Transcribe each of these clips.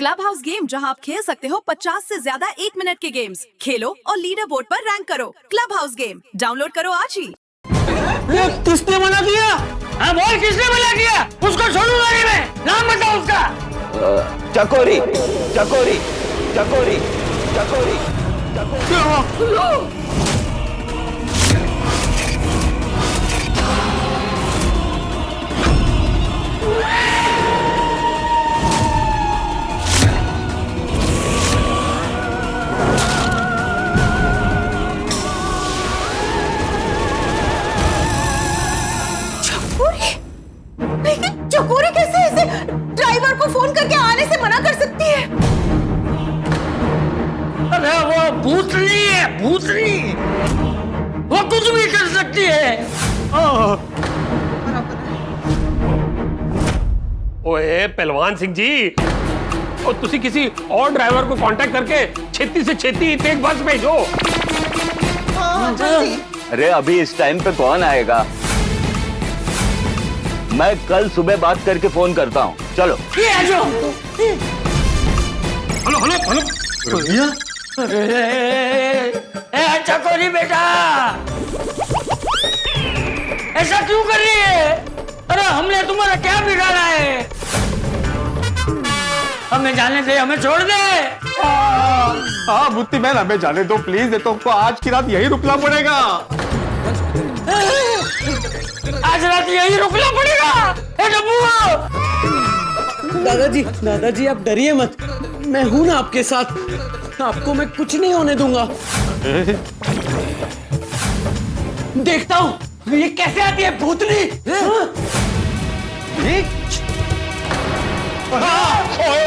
Club house game, जहां आप खेल सकते हो 50 से ज्यादा 1 मिनट के गेम्स। खेलो और लीडर बोर्ड पर रैंक करो। क्लब हाउस गेम डाउनलोड करो आज ही। ये किसने मना किया? हाँ बोल, किसने मना किया? उसको छोड़ूंगा नहीं मैं। नाम बताओ उसका। चकोरी चकोरी चकोरी चकोरी चकोरी। लेकिन चकोरी कैसे ऐसे ड्राइवर को फोन करके आने से मना कर सकती है? अरे वो भूतनी है, भूतनी। वो कुछ भी कर सकती है। ओए पहलवान सिंह जी, और तुसी किसी और ड्राइवर को कांटेक्ट करके छेती से छेती एक बस भेजो। अरे अभी इस टाइम पे कौन आएगा? मैं कल सुबह बात करके फोन करता हूँ। चलो। ये आ जाओ। हेलो हेलो हेलो भैया। अरे चकोरी बेटा, ऐसा क्यों कर रही है? अरे हमने तुम्हारा क्या बिगाड़ा है? हमें जाने दे, हमें छोड़ दे। हाँ बुत्ती बहन, हमें जाने दो प्लीज, नहीं तो हमको आज की रात यही रुकना पड़ेगा। आज रात यही रुकना पड़ेगा। दादाजी आप डरिए मत, मैं हूं ना आपके साथ। आपको मैं कुछ नहीं होने दूंगा। देखता हूं ये कैसे आती है भूतनी।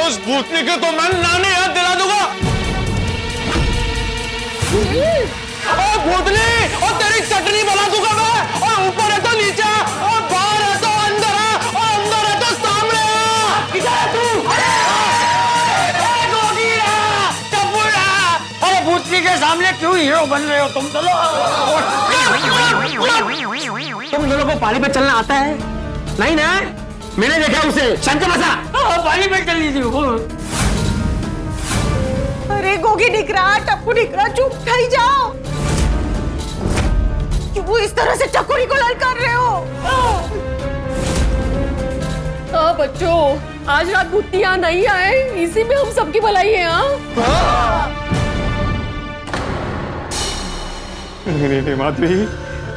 उस भूतनी के तो मैं नानी याद दिला दूंगा। भूतनी, और तेरी चटनी बना दूंगा मैं। और ऊपर है तो नीचे, और बाहर है तो अंदर है, और अंदर है तो सामने है। किधर है तू? अरे भूतनी के सामने क्यों हीरो बन रहे हो तुम? चलो। तुम दोनों को पानी पे चलना आता है? नहीं ना, मैंने देखा उसे। शांत बसा। पानी में चल लीजिए। अरे गोगी दिख रहा, टप्पू दिख रहा, चुप उठाई जाओ। क्यों इस तरह से चकोरी को ललकार रहे हो? हाँ बच्चों, आज रात भूतिया नहीं आए, इसी में हम सबकी भलाई है। नहीं माधुरी,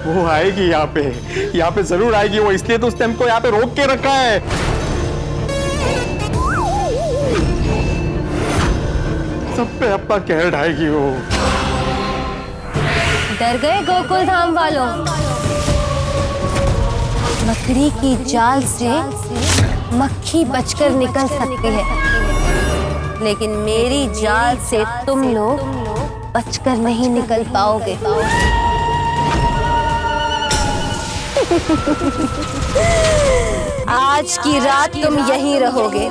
वो आएगी यहाँ पे जरूर आएगी। वो इसलिए तो उसने हमको यहाँ पे रोक के रखा है। सब पे अपना कहर ढाएगी वो। डर गए गोकुल धाम वालों? मकड़ी की जाल से मक्खी बचकर निकल सकती है, लेकिन मेरी जाल से तुम लोग बचकर नहीं निकल पाओगे। आज की रात तुम यहीं रहोगे,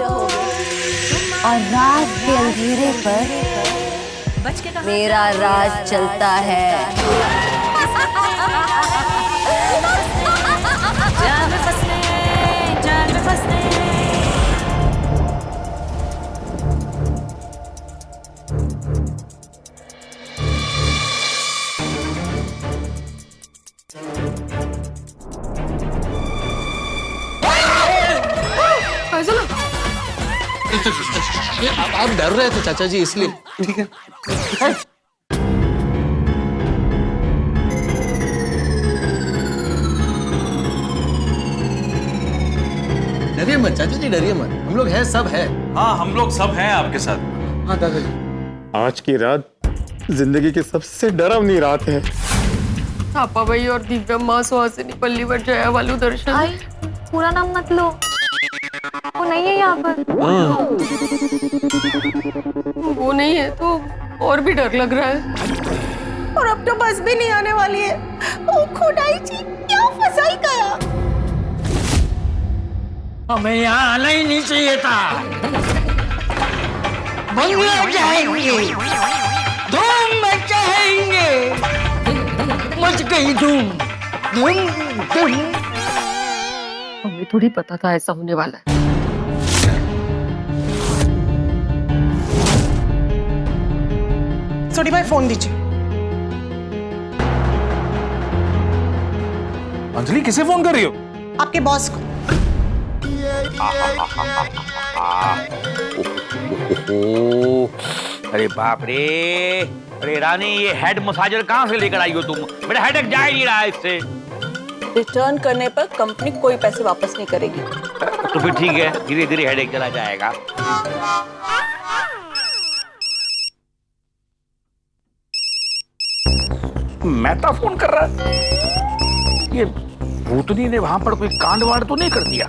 और रात के अंधेरे पर मेरा राज चलता है। जाल में फंसने, जाल में फंसने। आप डर रहे थे चाचा जी, इसलिए। ठीक है। डरिए मत चाचा जी, डरिए मत, हम लोग हैं, सब है। हाँ हम लोग सब हैं आपके साथ। हाँ दादाजी। आज की रात जिंदगी की सबसे डरावनी रात है। थापा भाई और दिव्या माँ सुहासिनी पल्लीवर जया वालू दर्शन। आई, पूरा नाम मत लो, वो नहीं है यहाँ पर। वो नहीं है तो और भी डर लग रहा है। और अब तो बस भी नहीं आने वाली है। ओ खुदाई जी, क्या फंसाई गया। हमें यहाँ आना ही नहीं चाहिए था। बंगला जाएंगे, धूम मचाएंगे। मच गई धूम, धूम धूम। हमें थोड़ी पता था ऐसा होने वाला है। सोडी भाई फोन दीजिए। अंजलि किसे फोन कर रही हो? आपके बॉस को। अरे बाप रे, अरे रानी ये हेड मसाजर कहाँ से लेकर आई हो तुम? मेरा हेडेक जा ही नहीं रहा है इससे। रिटर्न करने पर कंपनी कोई पैसे वापस नहीं करेगी। तो फिर ठीक है, धीरे धीरे हेडेक चला जाएगा। मेहता फोन कर रहा है। ये भूतनी ने वहां पर कोई कांड वांड तो नहीं कर दिया?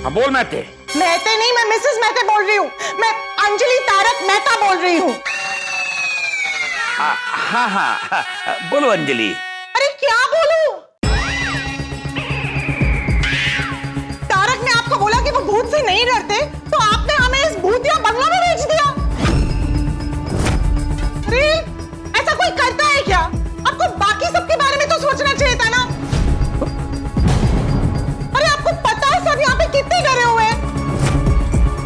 हाँ बोल मेहते। मेहते नहीं, मैं मिसेस मेहते बोल रही हूँ। मैं अंजलि तारक मेहता बोल रही हूँ। हाँ हाँ बोलो अंजलि। अरे क्या बोलूं? तारक ने आपको बोला कि वो भूत से नहीं डरते, तो आपने हमें इस भूतिया बंगला में भेज दिया। अरे ऐसा कोई करता है क्या? आपको बाकी सबके बारे में तो सोचना चाहिए था ना। अरे आपको पता है सब यहाँ पे कितने डरे हुए हैं।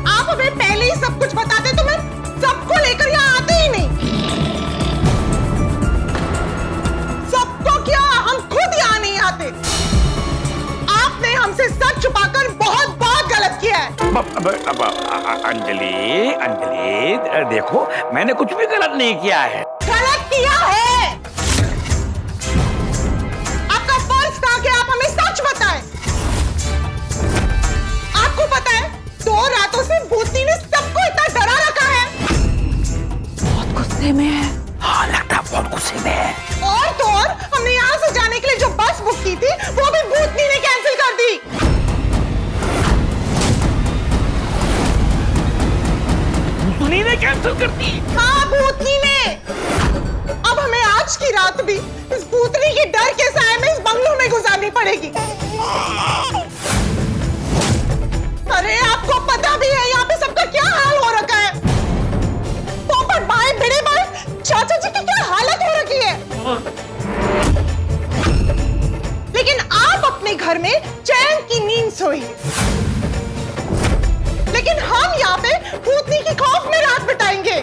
आप हमें पहले ही सब कुछ बताते तो मैं सबको लेकर यहाँ आते ही नहीं। सबको क्या, हम खुद यहाँ नहीं आते। आपने हमसे सच छुपाकर बहुत गलत किया है। अंजलि अंजलि देखो, मैंने कुछ भी गलत नहीं किया है। गलत किया है। आपका फर्ज था कि आप हमें सच बताएं। आपको पता है 2 रातों से भूतनी ने सबको इतना डरा रखा है। बहुत गुस्से में है। हाँ लगता है बहुत गुस्से में है। और तो और हमने यहाँ से जाने के लिए जो बस बुक की थी वो भी भूतनी ने कैंसिल कर दी। भूतनी ने कैंसिल कर दी? हाँ भूतनी ने। अब हमें आज की रात भी इस भूतनी के डर के साए में इस बंगलों में गुजारनी पड़ेगी। अरे आपको पता भी है यहाँ पे सबका क्या हाल हो रखा है। पोपट भाई, भिड़े भाई, चाचा जी की क्या हालत हो रखी है। लेकिन आप अपने घर में चैन की नींद सोई, लेकिन हम यहाँ पे भूतनी की खौफ में रात बिताएंगे।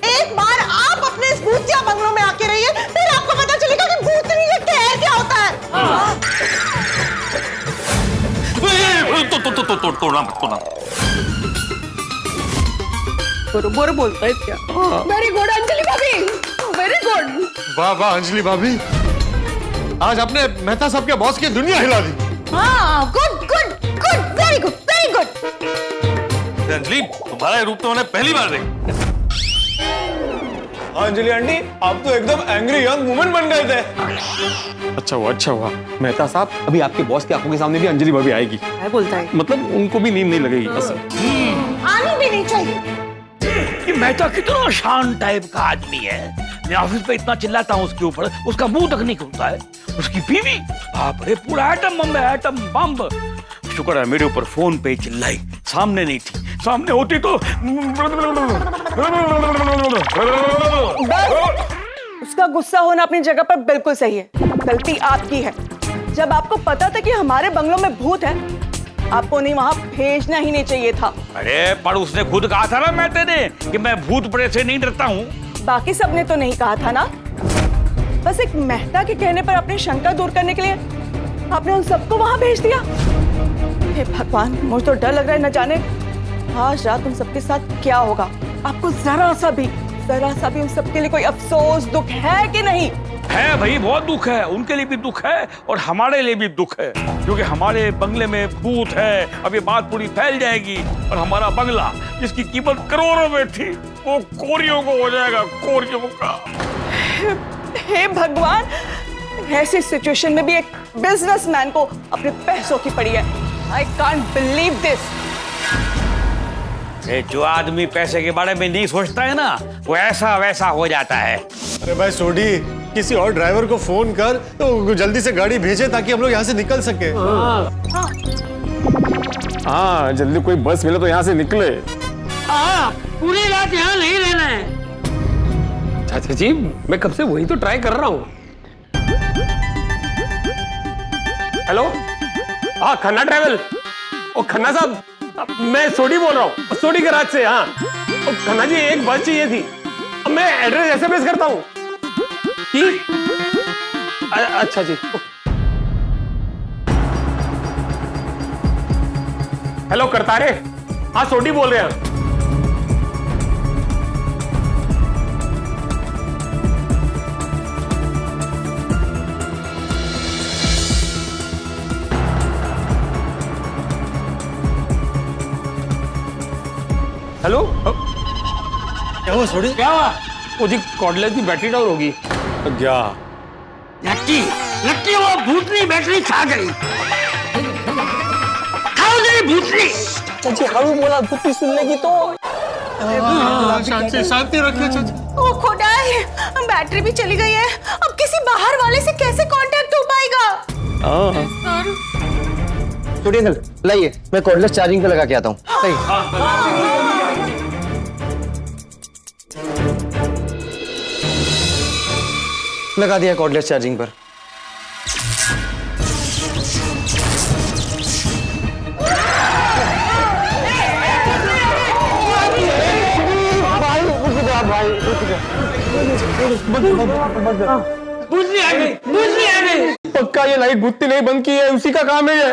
एक बार आप अपने इस भूतिया बंगलों में आके रहिए, फिर आपको पता चलेगा कि भूतनी का कहर क्या होता है। तोड़ना बरोबर बोलतायत क्या? वेरी गुड अंजलि भाभी, वेरी गुड। वाह वाह अंजलि भाभी, आज आपने मेहता साहब के बॉस की दुनिया हिला दी। हाँ good good good, very good very good. Anjali तुम्हारा रूप तो मैंने पहली बार देखा। अंजलि आंटी, आप तो एकदम एंग्री यंग वुमन बन गए थे। अच्छा हुआ मेहता साहब, अभी आपके बॉस की आंखों के सामने भी अंजलि भाभी आएगी। क्या बोलता है? मतलब उनको भी नींद नहीं लगेगी। आनी भी नहीं चाहिए। कि मेहता कितना शांत टाइप का आदमी है। मैं ऑफिस पे इतना चिल्लाता हूँ उसके ऊपर, उसका मुंह तक नहीं खुलता है। उसकी बीवी, बाप रे, पूरा एटम बम है, एटम बम। शुक्र है मेरे ऊपर फोन पे चिल्लाई, सामने नहीं थी। सामने होती तो उसका गुस्सा होना अपनी जगह पर बिल्कुल सही है। गलती आपकी है। जब आपको पता था कि हमारे बंगलों में भूत है, आपको नहीं वहां भेजना ही नहीं चाहिए था। अरे पर उसने खुद कहा था ना मेहते ने कि मैं भूत प्रेत से नहीं डरता हूँ। बाकी सबने तो नहीं कहा था ना। बस एक मेहता के कहने पर अपनी शंका दूर करने के लिए आपने उन सबको वहां भेज दिया। हे भगवान, मुझे तो डर लग रहा है, न जाने आज रात उन सबके साथ क्या होगा। आपको जरा सा भी उन सबके लिए कोई अफसोस, दुख है कि नहीं? है भाई, बहुत दुख है। उनके लिए भी दुख है और हमारे लिए भी दुख है, क्योंकि हमारे बंगले में भूत है। अब ये बात पूरी फैल जाएगी और हमारा बंगला जिसकी कीमत करोड़ों में थी वो कोरियों को हो जाएगा, कोरियों का। हे भगवान, ऐसी सिचुएशन में भी एक बिजनेसमैन को अपने पैसों की पड़ी है। I can't believe this. जो आदमी पैसे के बारे में नहीं सोचता है ना, वो ऐसा वैसा हो जाता है। अरे भाई सोडी, किसी और ड्राइवर को फोन कर तो जल्दी से गाड़ी भेजे ताकि हम लोग यहाँ से निकल सके। हाँ जल्दी कोई बस मिले तो यहाँ से निकले। पूरी रात यहाँ नहीं रहना है। चाचा जी, मैं कब से वही तो ट्राई कर रहा हूँ। हेलो, हाँ खन्ना ट्रैवल। ओ खन्ना साहब, मैं सोडी बोल रहा हूँ, सोडी गैराज से। हाँ खन्ना जी एक बस चाहिए थी, अब मैं एड्रेस SMS करता हूँ। अच्छा जी। हेलो करतारे, हाँ सोडी बोल रहे हैं। हेलो, क्या हुआ सोडी? क्या हुआ? वो जी कॉर्डलेस की बैटरी डाउन होगी। क्या? लट्टी लट्टी वो भूतनी बैटरी खा गई। खाओ गई भूतनी। चाची हरू बोला भूतनी सुन लेगी तो। शांति रखिए चाची। ओ खुदाई, बैटरी भी चली गई है। अब किसी बाहर वाले से कैसे कांटेक्ट हो पाएगा? छोटी अंकल लाइए, मैं कॉर्डलेस चार्जिंग पे लगा के आता हूँ। लगा दिया कॉर्डलेस चार्जिंग पर। भूतनी आ गई, भूतनी आ गई। पक्का ये लाइट भूतनी नहीं बंद की है, उसी का काम है ये।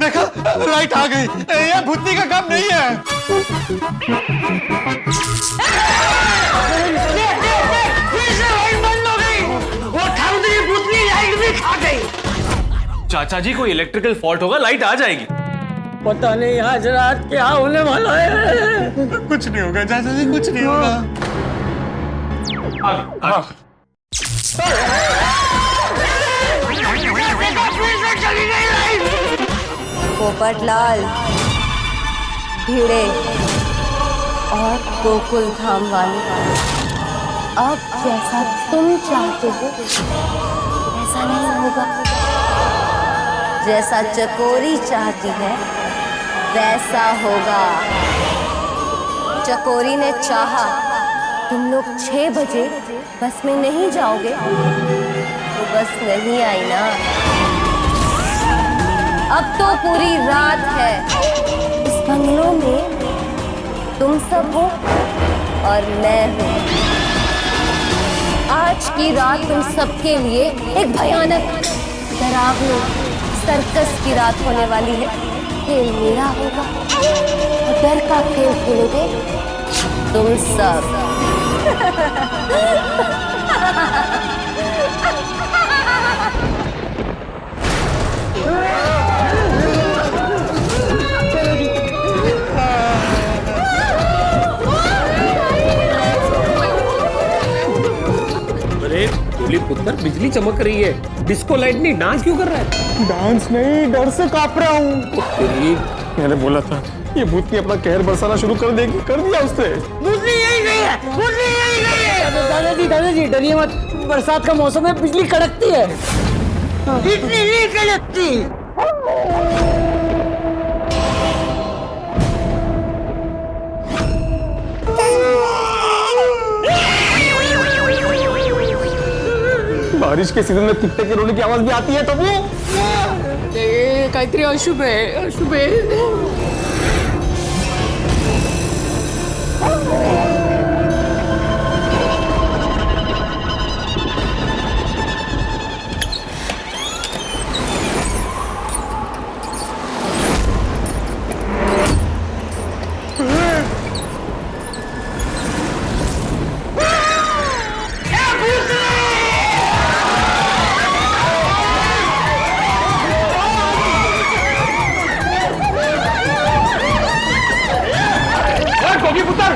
देखा, लाइट आ गई। ये भूतनी का काम नहीं है। बंद हो गई। वो ठाकुर भूतनी लाइट भी खा गई। चाचा जी कोई इलेक्ट्रिकल फॉल्ट होगा, लाइट आ जाएगी। पता नहीं आज रात क्या होने वाला है। कुछ नहीं होगा चाचा जी, कुछ नहीं होगा। पोपटलाल, भिड़े और गोकुल धाम वाले, अब जैसा तुम चाहते हो वैसा नहीं होगा। जैसा चकोरी चाहती है वैसा होगा। चकोरी ने चाहा तुम लोग 6 बजे बस में नहीं जाओगे तो बस नहीं आई ना। अब तो पूरी रात है इस बंगलों में, तुम सब हो और मैं हूँ। आज की रात तुम सबके लिए एक भयानक डरावनी सर्कस की रात होने वाली है। खेल मेरा होगा और डर का खेल खेलोगे तुम सब। अरे बोली पुत्र, बिजली चमक रही है, डिस्को लाइट नहीं, डांस क्यों कर रहा है? डांस नहीं, डर से कांप रहा हूँ। मैंने बोला था ये भूतनी अपना कहर बरसाना शुरू कर देगी, कर दिया उसने। भूतनी यही गई है, भूतनी यही गई है। दादाजी डरिए मत, बरसात का मौसम है, बिजली कड़कती है। इतनी नहीं कड़कती। बारिश के सीजन में कुत्ते के रोने की आवाज भी आती है तो वो काहीतरी अशुभ आहे, अशुभ आहे।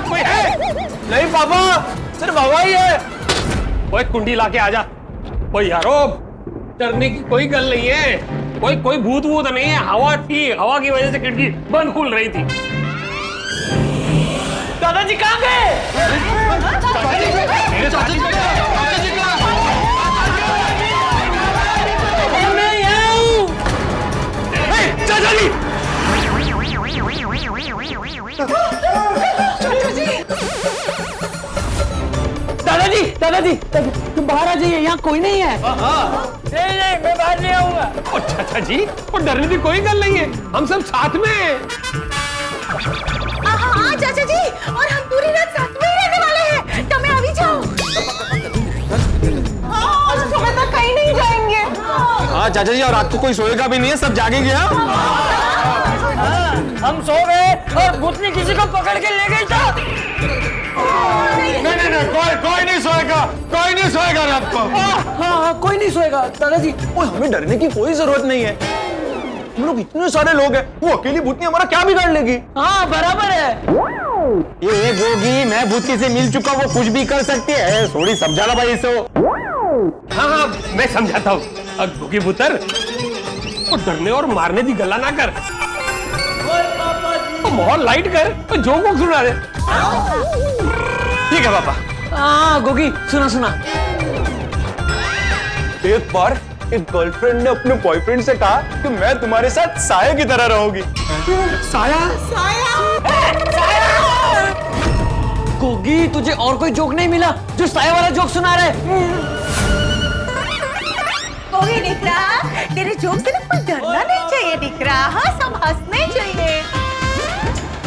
कोई है? नहीं पापा, सिर्फ हवा ही है। कोई कुंडी लाके आजा। कोई यारो, डरने की कोई गल नहीं है। कोई भूत वूत नहीं है, हवा थी, हवा की वजह से खिड़की बंद खुल रही थी। दादाजी कहाँ गए? चाचा जी, दादाजी तुम बाहर आ जाइए, यहाँ कोई नहीं है। नहीं, मैं बाहर नहीं आऊंगा। और चाचा जी, और डरने की कोई गल नहीं है, हम सब साथ में हैं। हाँ चाचा जी, और हम पूरी रात साथ में ही रहने वाले हैं। तो मैं अभी जाऊँ? हाँ, और सुबह तक कहीं नहीं जाएंगे। हाँ चाचा जी, और रात को कोई सोएगा भी नहीं है, सब जागेंगे। हम सो गए और भूतनी किसी को पकड़ के ले गई था। नहीं, कोई नहीं सोएगा, कोई नहीं सोएगा रात को। हाँ कोई नहीं सोएगा दादाजी। ओए, हमें डरने की कोई जरूरत नहीं है। हम लोग इतने सारे लोग हैं, वो अकेली भूतनी हमारा क्या बिगाड़ लेगी? हाँ बराबर है। ये गोगी, मैं भूतनी से मिल चुका, वो कुछ भी कर सकती है। थोड़ी समझाना भाई इसको। हाँ, मैं समझाता हूँ। अब गोगी पुत्र, वो डरने और मारने की गला ना कर। तो माहौल लाइट कर, तो जोक वोक सुना दे। ठीक है पापा। हाँ गोगी, सुना। एक बार एक गर्लफ्रेंड ने अपने बॉयफ्रेंड से कहा कि मैं तुम्हारे साथ साया की तरह रहूंगी। साया? गोगी, तुझे और कोई जोक नहीं मिला जो साया वाला जोक सुना रहे? कोई दिख रहा? तेरे जोक से ना कोई डरना नहीं चाहिए दिख रहा। हाँ, सब हंसने चाहिए।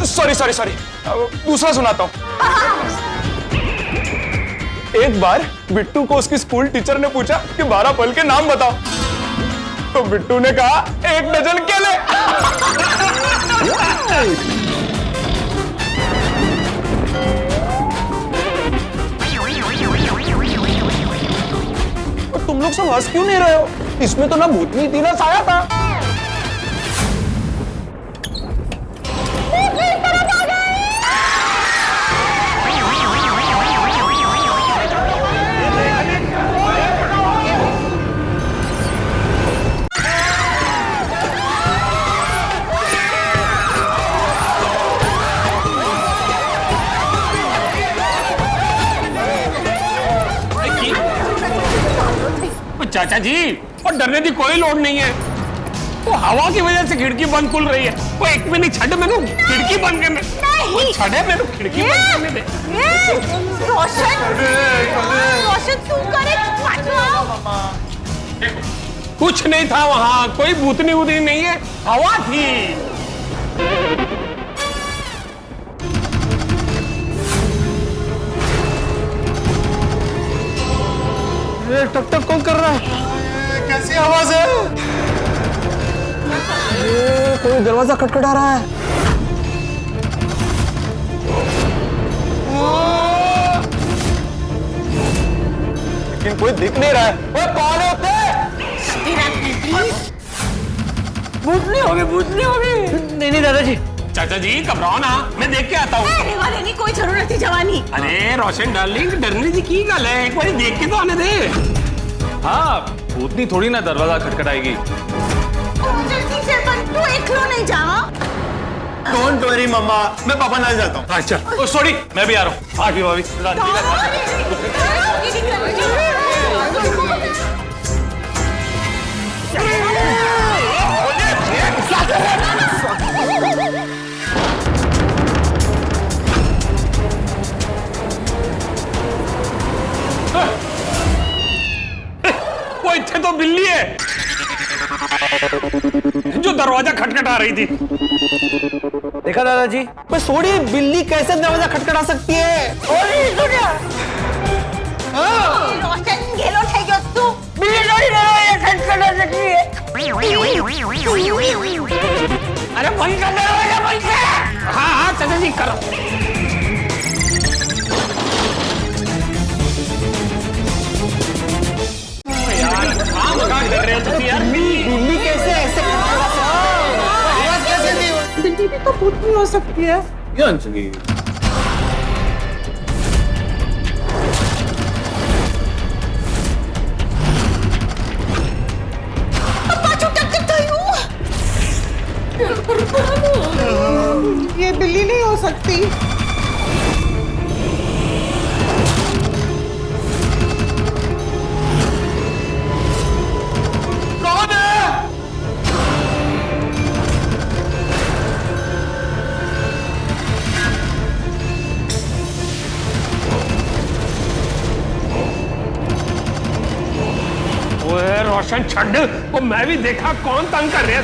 सॉरी, दूसरा सुनाता हूँ। एक बार बिट्टू को उसकी स्कूल टीचर ने पूछा कि 12 फल के नाम बताओ, तो बिट्टू ने कहा 1 डजन केले। और तुम लोग सब हंस क्यों नहीं रहे हो? इसमें तो ना भूतनी थी ना साया था। चाचा जी, और डरने की कोई लोड नहीं है। वो हवा की वजह से खिड़की बंद खुल रही है। वो 1 मिनट छड़, मैंने खिड़की बंद करने। छड़े मैंने खिड़की बंद करने दे। रोशन तू करे। कुछ नहीं था वहाँ, कोई भूतनी वूतनी नहीं है, हवा थी। टक टक कौन कर रहा है? कैसी आवाज है? कोई दरवाजा खटखटा रहा है। लेकिन कोई दिख नहीं रहा है। ओए, कौन है उसे? भूतनी होगी। नहीं दादाजी। चाचा जी घबराओ ना, मैं देख के आता हूँ। अरे वाले नहीं, कोई जरूरत थी जवानी। अरे रोशन डार्लिंग, डरने की की गल है, एक बार देख के तो आने दे। हाँ, भूतनी थोड़ी ना दरवाजा खटखटाएगी। जल्दी से बंद, तू एकलो नहीं जा। डोंट वरी मम्मा, मैं पापा ना जाता हूँ। अच्छा, ओ सॉरी, मैं भी आ रहा हूँ। आगे भाभी। वो इतने तो बिल्ली है जो दरवाजा खटखटा रही थी। देखा दादाजी? बस थोड़ी बिल्ली कैसे दरवाजा खटखटा सकती है? रोशन गेलो थे जो तू। बिल्ली थोड़ी दरवाजा खटखटा सकती है। अरे बंद कर दरवाजा, बंद कर। हाँ चाचा जी करो। कर रहे हो तुम यार? बिल्ली कैसे ऐसे आवाज कैसे दी? बिल्ली भी तो भूतनी हो सकती है। ये बिल्ली नहीं हो सकती। रोशन छड़, वो मैं भी देखा कौन तंग कर रहे हैं।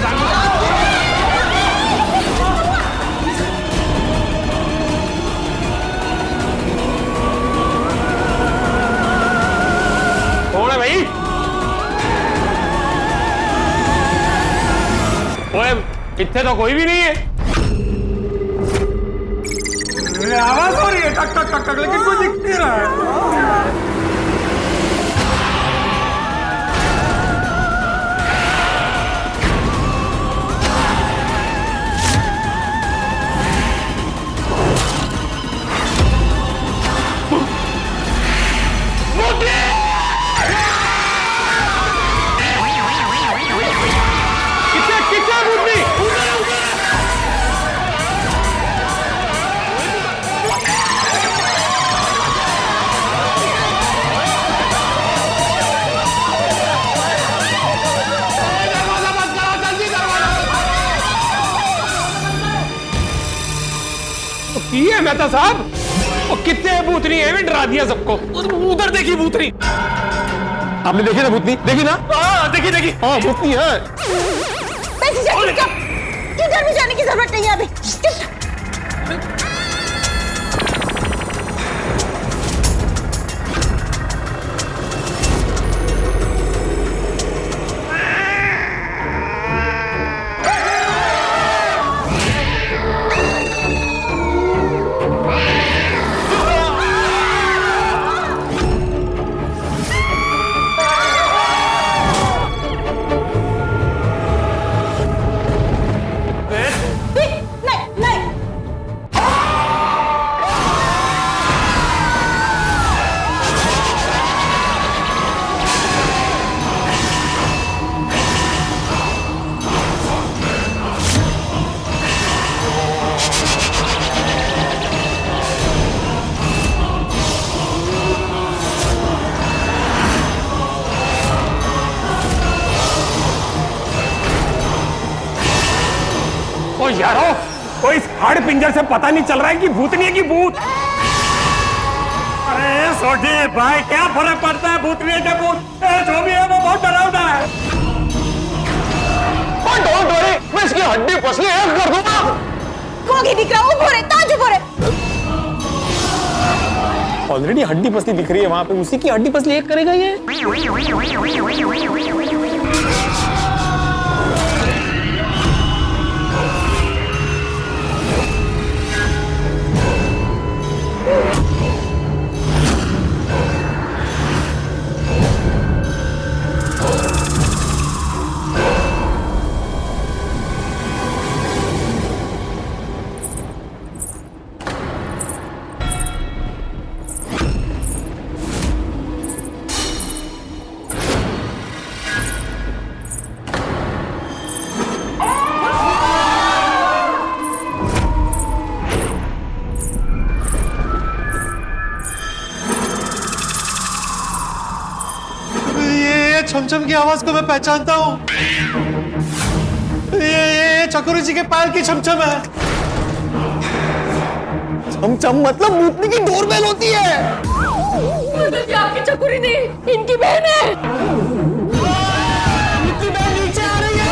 ओए इतने तो कोई भी नहीं है। आवाज हो रही है टक टक टक टक, लेकिन कोई दिख नहीं रहा है। ये मेहता साहब, वो कितने भूतनी है, भी डरा दिया सबको। उधर देखी भूतनी। आपने देखी ना भूतनी? देखी ना? हाँ देखी देखी। हाँ भूतनी है। किधर भी जाने की जरूरत नहीं है अभी। यारो, कोई इस हाड़ पिंजर से पता नहीं चल रहा है कि भूतनी है कि भूत। अरे सोची भाई, क्या फर्क पड़ता है भूतनी है कि भूत? जो भी है वो बहुत डरावना है। डोंट वरी, मैं इसकी हड्डी पसली एक कर दूंगा। कोगी दिख रहा, उभो रे, ताज उभो रे। ऑलरेडी हड्डी पसली दिख रही है वहां पे, उसी की हड्डी पसली एक करेगा ये। छमछम की आवाज को मैं पहचानता हूँ। ये चकोरी जी के पैर की छमछम है। छमछम मतलब भूतनी की डोरबेल होती है। मतलब ये आपकी चकोरी नहीं, इनकी बहन है। इनकी बहन नीचे आ रही है।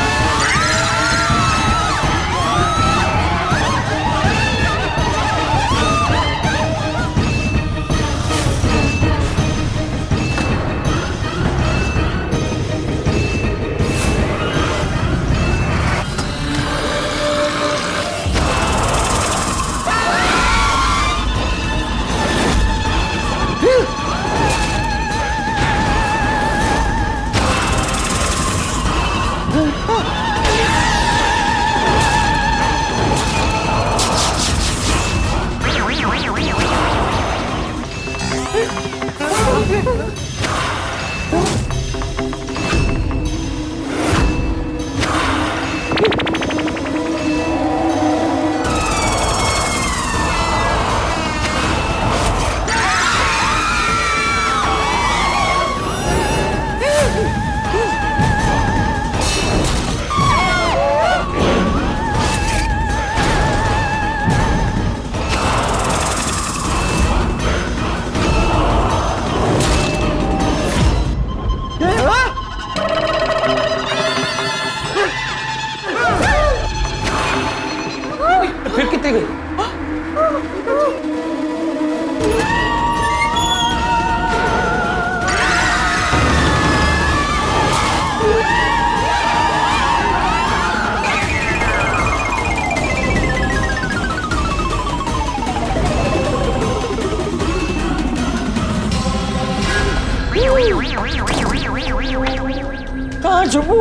कहाँ छुपू?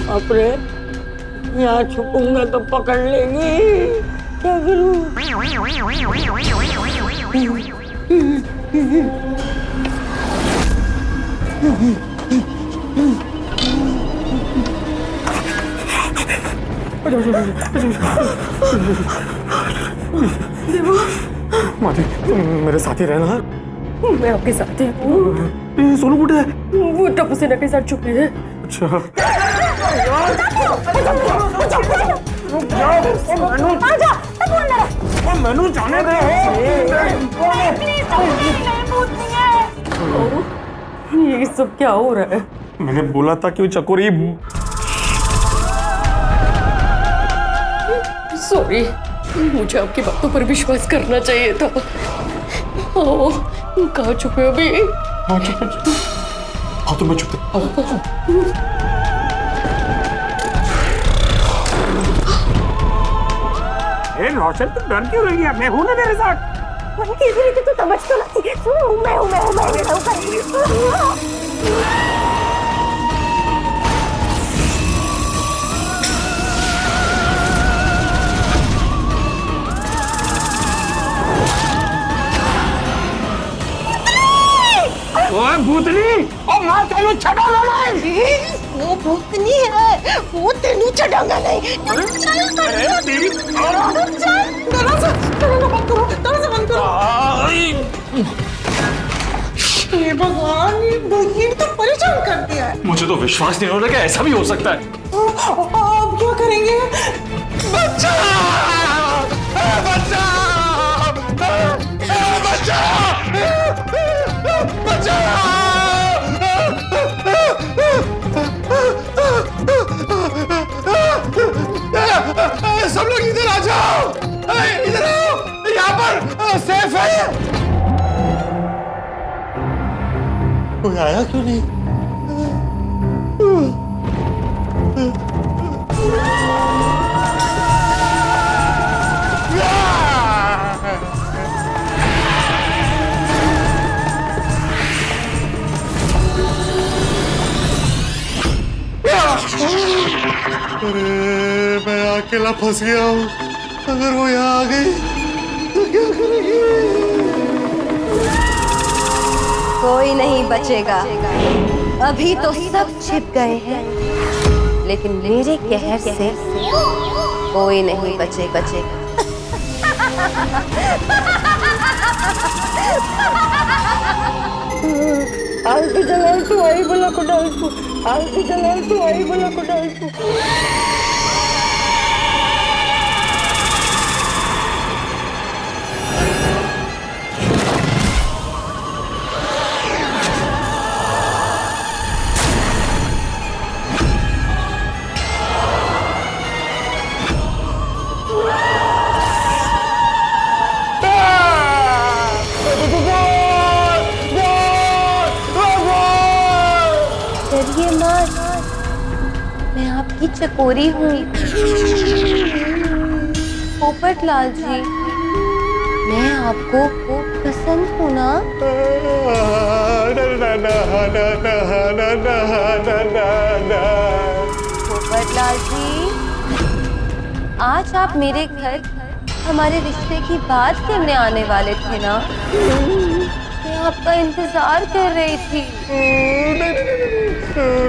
अपने यहाँ छुपूंगा तो पकड़ लेंगे, क्या करूँ? माधवी, मेरे साथ ही रहना। मैं आपके साथ हूँ। सोनू बुढ़े वो टप्पू सेना के साथ छुपी है। अच्छा, मैनू जाने दे। ये सब क्या हो रहा है? मैंने बोला था कि वो चकोरी। सॉरी, मुझे आपकी बातों पर विश्वास करना चाहिए था। आओ, कहाँ छुपे अभी? हाँ तो मैं छुपते। रोशन, तुम डर क्यों रही है? मैं हूं ना तेरे साथ। तो समझ तो नहीं। मैं ओए भूतनी, ओ मां तेनू छड़ाना नहीं। वो भूतनी है, वो तेनू छड़ांगा नहीं। दरवाजा बंद करो। हे भगवान, ये बहिन तो परेशान कर दिया है। मुझे तो विश्वास नहीं हो रहा कि ऐसा भी हो सकता है। अब क्या करेंगे? बच्चा, बच्चा, बच्चा, बच्चा। सब लोग इधर आ जाओ, इधर आओ, यहाँ पर सेफ है। कोई आया क्यों नहीं? अरे मैं अकेला फंस गया हूँ। अगर वो यहाँ आ गई तो क्या करेगी? कोई नहीं बचेगा। अभी तो सब छिप गए हैं, लेकिन मेरे कहर से कोई नहीं बचेगा। आलतू जलाल तू आई बोला को डाल तू। आलतू जलाल तू आई बोला को डाल तू। डरिए मत, मैं आपकी चकोरी हूँ। पोपट लाल जी, मैं आपको पसंद हूँ ना? पोपट लाल जी, आज आप मेरे घर हमारे रिश्ते की बात करने आने वाले थे ना? मैं आपका इंतजार कर रही थी।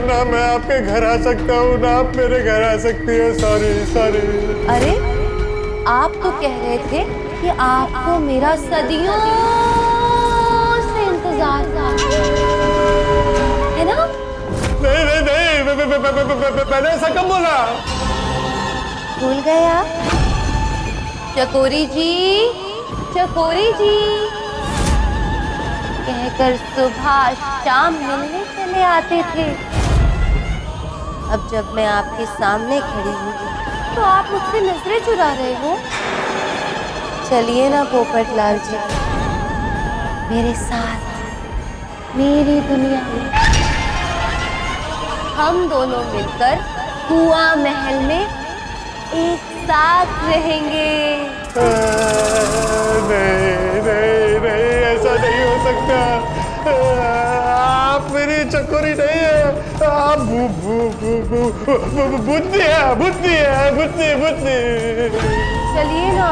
ना मैं आपके घर आ सकता हूँ, ना आप मेरे घर आ सकती हो। सॉरी। अरे, आप तो कह रहे थे कि आपको मेरा सदियों से इंतजार था, है ना? नहीं, मैंने ऐसा कब बोला? भूल गए आप? चकोरी जी कहकर सुबह शाम मिलने चले आते थे। अब जब मैं आपके सामने खड़ी हूँ तो आप मुझसे नजरें चुरा रहे हो। चलिए ना पोपट लाल जी, मेरे साथ मेरी दुनिया में। हम दोनों मिलकर कुआ महल में एक साथ रहेंगे। नहीं नहीं नहीं, ऐसा नहीं हो सकता। आप मेरी चकोरी नहीं है, आप बुद्धि है, बुद्धि है, बुद्धि बुद्धि। चलिए ना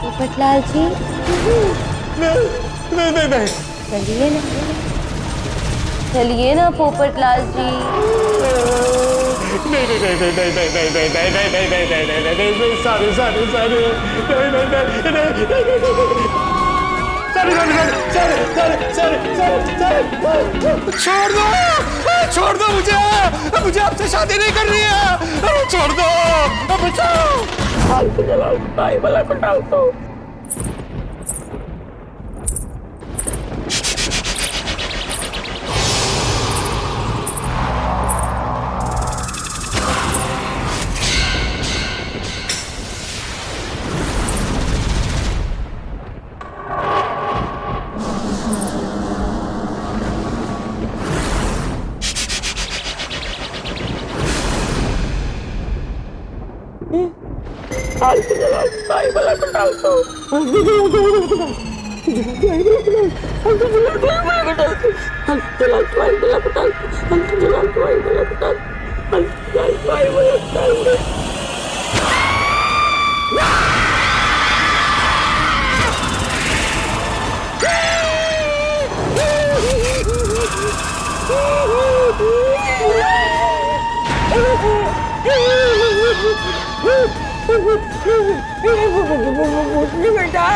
पोपटलाल जी। नहीं नहीं नहीं, चलिए ना, चलिए ना पोपटलाल जी। नहीं नहीं नहीं नहीं नहीं नहीं नहीं नहीं नहीं नहीं नहीं नहीं नहीं नहीं नहीं नहीं, सारे सारे सारे नहीं नहीं नहीं नहीं नहीं, सारे सारे सारे सारे सारे सारे, छोड़ दो मुझे, मुझे आपसे शादी नहीं करनी है, छोड़ दो, बचाओ। बेटा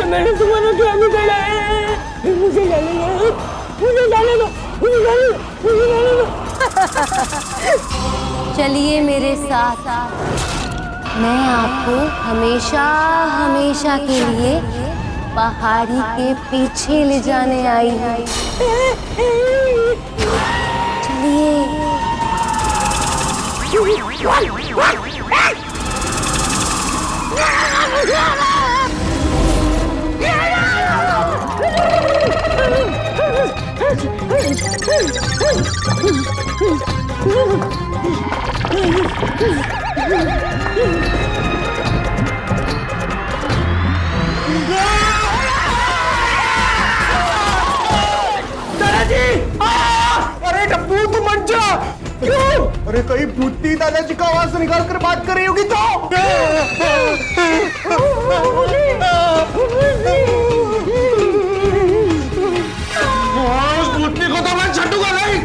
मैंने तुम्हारा क्या बिगाड़ा है? मुझे जाने दो, मुझे जाने दो, मुझे जाने दो, मुझे जाने दो। चलिए मेरे साथ, मैं आपको हमेशा हमेशा के लिए पहाड़ी के पीछे ले जाने आई हूँ। चलिए। अरे डब्बू तुम मत जा। क्यों? अरे कहीं भूतनी दादाजी का आवाज निकाल कर बात कर रही होगी तो। उस भूतनी को तो मैं छूटूंगा नहीं।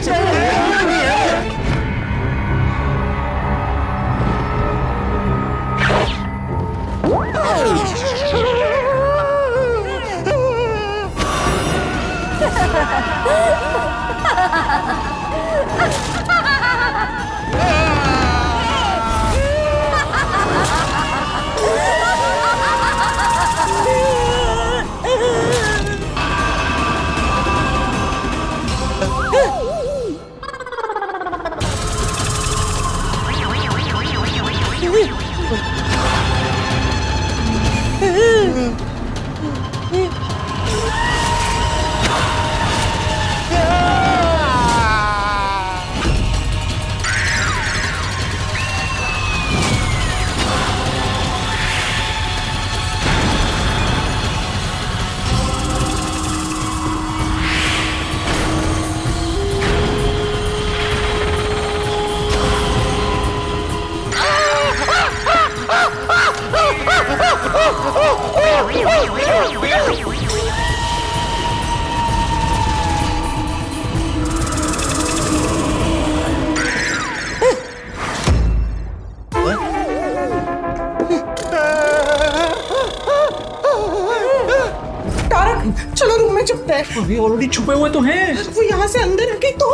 चलो रूम में चुपते हैं। अभी ऑलरेडी छुपे हुए तो हैं। वो यहाँ से अंदर रखे तो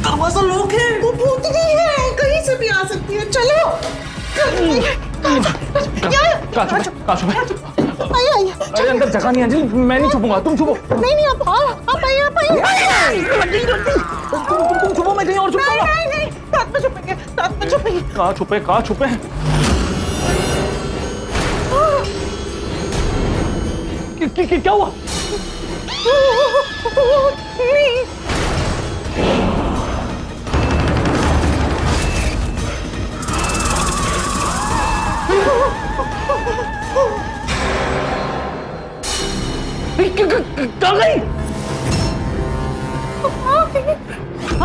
दरवाजा लॉक है। वो भूतनी है, कहीं से भी आ सकती है। चलो आइए आइए। अरे अंदर जगह नहीं है अंजलि, मैं नहीं छुपूंगा, तुम छुपो। नहीं नहीं आप आइए आप आइए। तुम छुपो, मैं कहीं और छुपूंगा। नहीं साथ में छुपेंगे, साथ में छुपेंगे। कहाँ छुपे क्या हुआ?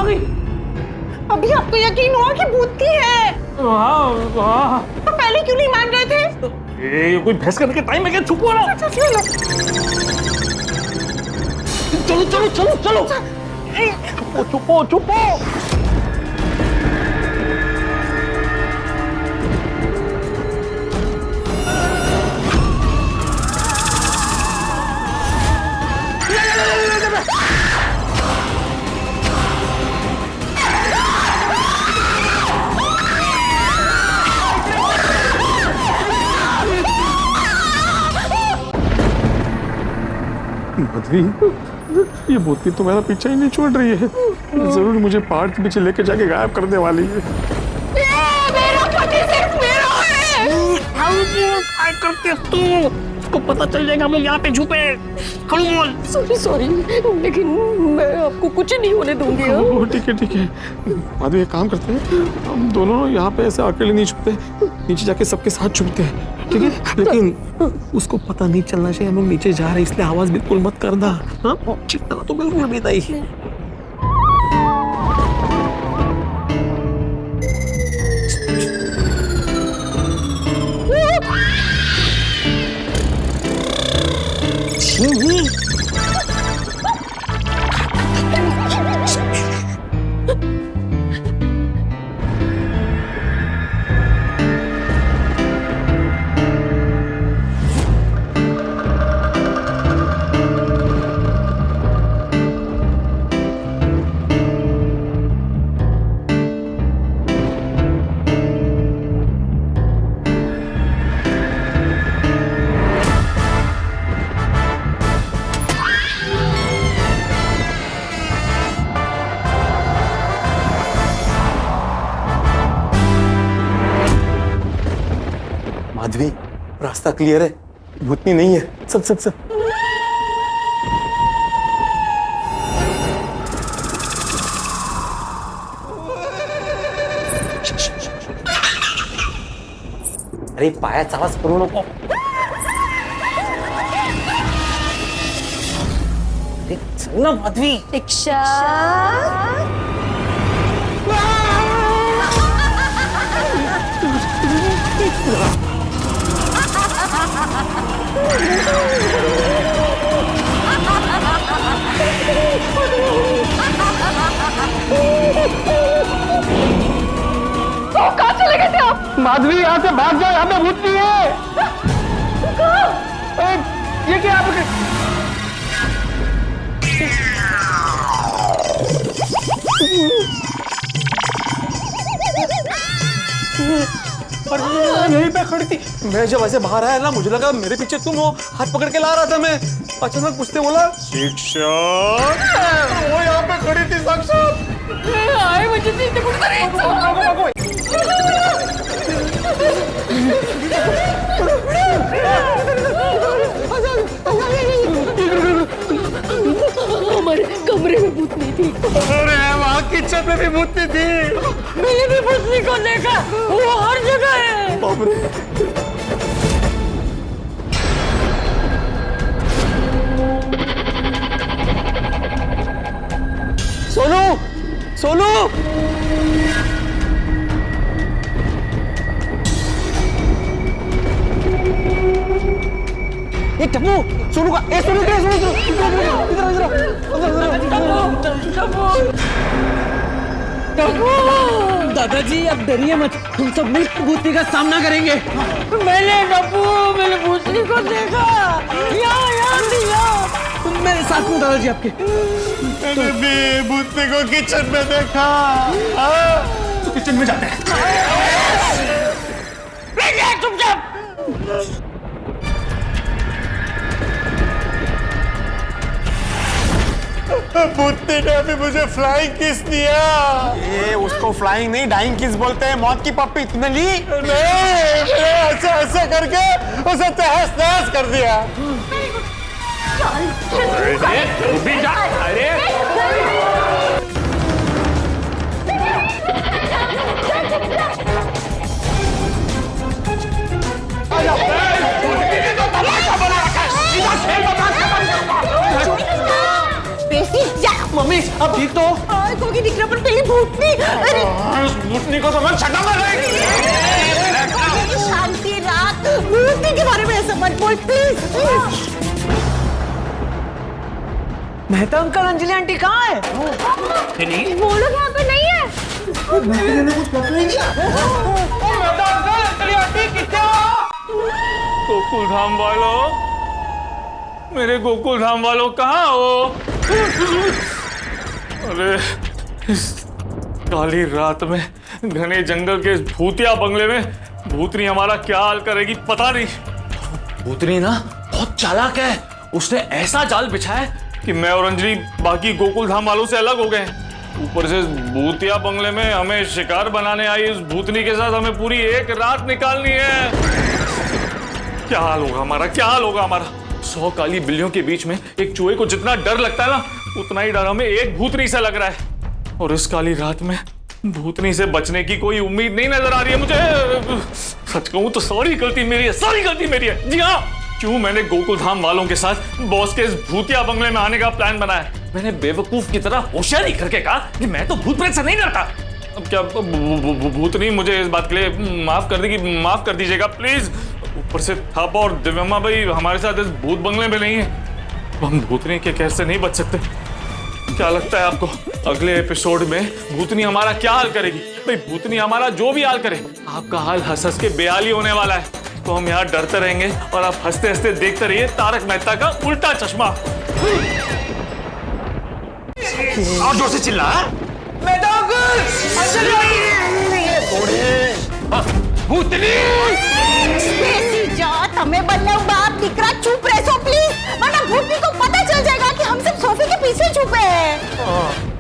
आ गई। अभी आपको यकीन हुआ कि भूत की है? हाँ। तो पहले क्यों नहीं मान रहे थे? ये कोई बहस करने के टाइम है क्या? चुप हो ना। चलो चलो चलो चलो। चुपो चुपो। मधुरी, ये भूतनी तो मेरा पीछा ही नहीं छोड़ रही है। जरूर मुझे पहाड़ के पीछे लेके जाके गायब करने वाली है। मेरा पति सिर्फ मेरा है। क्या करते तू? उसको पता चल जाएगा हम लोग यहाँ पे छुपे। खड़ू बोल। सॉरी सॉरी, लेकिन मैं आपको कुछ नहीं होने दूंगी। हाँ? ठीक है ठीक है। माधवी एक काम करते हैं, हम दोनों यहाँ पे ऐसे अकेले नहीं छुपते, नीचे जाके सबके साथ छुपते हैं, ठीक है? लेकिन उसको पता नहीं चलना चाहिए हम लोग नीचे जा रहे हैं, इसलिए आवाज बिल्कुल मत करना। हाँ, चिंता तो बिल्कुल भी नहीं। माधवी, रास्ता क्लियर है, भूतनी नहीं है। सब सब सब अरे पायाचा आवाज करू नको। अरे चल ना माधवी। दीक्षा कहाँ चले गए थे आप? माधवी यहाँ से भाग जाओ, यहाँ पे भूतनी है। ये क्या आप? यहीं पे खड़ी थी। मैं जब ऐसे बाहर आया ना, मुझे लगा मेरे पीछे तुम हो, हाथ पकड़ के ला रहा था मैं। अचानक पूछते बोला शिक्षक, वो यहाँ पे खड़ी थी साक्षात। आए मुझे सीधे हमारे कमरे में भूतनी थी। अरे वहाँ किचन में भी भूतनी थी। मैंने भी भूतनी को देखा, वो हर जगह है। बाप रे। सोनू, सोनू, ये टप्पू, सोनू का, सोनू क्या? सोनू इधर। दादाजी अब डरिए मत, हम सब मिलकर भूतनी का सामना करेंगे। मैंने भूतनी को देखा। तुम मेरे साथ में दादाजी आपके। मैंने भी भूतनी को किचन में देखा। तो किचन में जाते हैं। भूतनी ने अभी मुझे फ्लाइंग किस दिया। ये उसको फ्लाइंग नहीं, डाइंग किस बोलते हैं। मौत की पप्पी तूने ली? नहीं, ऐसे ऐसे करके उसे तहस नहस कर दिया। तू भी जा। अरे बेसी जा। मम्मी अब ठीक तो हो? आय को की दिख रहा पर पहले भूतनी। अरे भूतनी को तो मैं छटा शांति रात, भूतनी के बारे में ऐसा मत बोल please please. Mehta uncle, Anjali aunty कहाँ है? वो लोग यहाँ पे नहीं है। गोकुल धाम वालों, मेरे गोकुल धाम वालों कहाँ हो? अरे इस काली रात में घने जंगल के इस भूतिया बंगले में भूतनी हमारा क्या हाल करेगी पता नहीं। भूतनी ना बहुत चालाक है, उसने ऐसा जाल बिछाया है कि मैं और अंजलि बाकी गोकुल धाम वालों से अलग हो गए। ऊपर से इस भूतिया बंगले में हमें शिकार बनाने आई इस भूतनी के साथ हमें पूरी एक रात निकालनी है। क्या हाल होगा हमारा, क्या हाल होगा हमारा। 100 काली बिल्लियों के बीच में एक चूहे को जितना डर लगता है ना, उतना ही डर हमें एक भूतनी से लग रहा है। और इस काली रात में भूतनी से बचने की कोई उम्मीद नहीं नजर आ रही है मुझे। सच कहूं तो सारी गलती मेरी है, सारी गलती मेरी है। जी हाँ, क्यों मैंने गोकुल धाम वालों के साथ बॉस के इस भूतिया बंगले में आने का प्लान बनाया। मैंने बेवकूफ की तरह होशियारी करके कहा कि मैं तो भूत प्रेत से नहीं डरता। अब क्या भूतनी मुझे इस बात के लिए माफ कर देगी, माफ कर दीजिएगा प्लीज। ऊपर से थापा और दिव्यम्मा भाई हमारे साथ इस भूत बंगले में नहीं है, हम भूतनी के कहर से नहीं बच सकते। क्या लगता है आपको अगले एपिसोड में भूतनी हमारा क्या हाल करेगी? भाई भूतनी हमारा जो भी हाल करे, आपका हाल हंस हंस के बेहाल ही होने वाला है। तो हम यहाँ डरते रहेंगे और आप हंसते हंसते देखते रहिए तारक मेहता का उल्टा चश्मा। और जोर से चिल्ला। भूतनी बेसी जात हमें बल्ले बाप दिकरा चुप रहो प्लीज, वरना भूतनी को पता चल जाएगा कि हम सब सोफे के पीछे छुपे हैं।